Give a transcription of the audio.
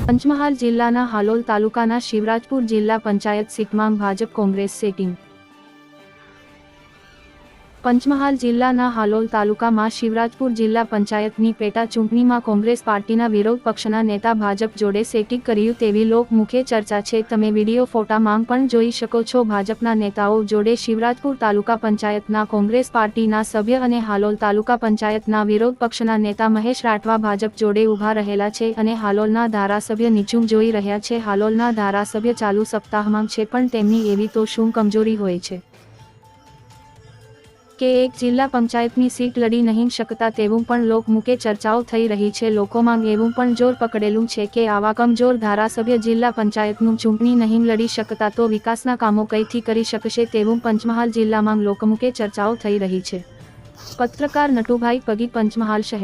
પંચમહાલ જિલ્લાના હાલોલ તાલુકાના શિવરાજપુર જિલ્લા પંચાયત સીટમાં ભાજપ કોંગ્રેસ સેટિંગ। પંચમહાલ જિલ્લાના હાલોલ તાલુકામાં શિવરાજપુર જિલ્લા પંચાયતની પેટા ચૂંટણીમાં કોંગ્રેસ પાર્ટીના વિરોધ પક્ષના નેતા ભાજપ જોડે સેટિંગ કર્યું તેવી લોકમુખે ચર્ચા છે। તમે વિડીયો ફોટામાં પણ જોઈ શકો છો। ભાજપના નેતાઓ જોડે શિવરાજપુર તાલુકા પંચાયતના કોંગ્રેસ પાર્ટીના સભ્ય અને હાલોલ તાલુકા પંચાયતના વિરોધ પક્ષના નેતા મહેશ રાઠવા ભાજપ જોડે ઊભા રહેલા છે અને હાલોલના ધારાસભ્ય નીચું જોઈ રહ્યા છે। હાલોલના ધારાસભ્ય ચાલુ સપ્તાહમાં છે પણ તેમની એવી તો શું કમજોરી હોય છે કે એક જિલ્લા પંચાયતની સીટ લડી નહીં શકતા તેવું પણ લોકમુખે ચર્ચાઓ થઈ રહી છે। લોકોમાં એવું પણ જોર પકડેલું છે કે આવા કમજોર ધારાસભ્ય જિલ્લા પંચાયતનું ચૂંટણી નહીં લડી શકતા તો વિકાસના કામો કઈથી કરી શકશે તેવું પંચમહાલ જિલ્લામાં લોકમુખે ચર્ચાઓ થઈ રહી છે। પત્રકાર નટુભાઈ પગી, પંચમહાલ શહેર।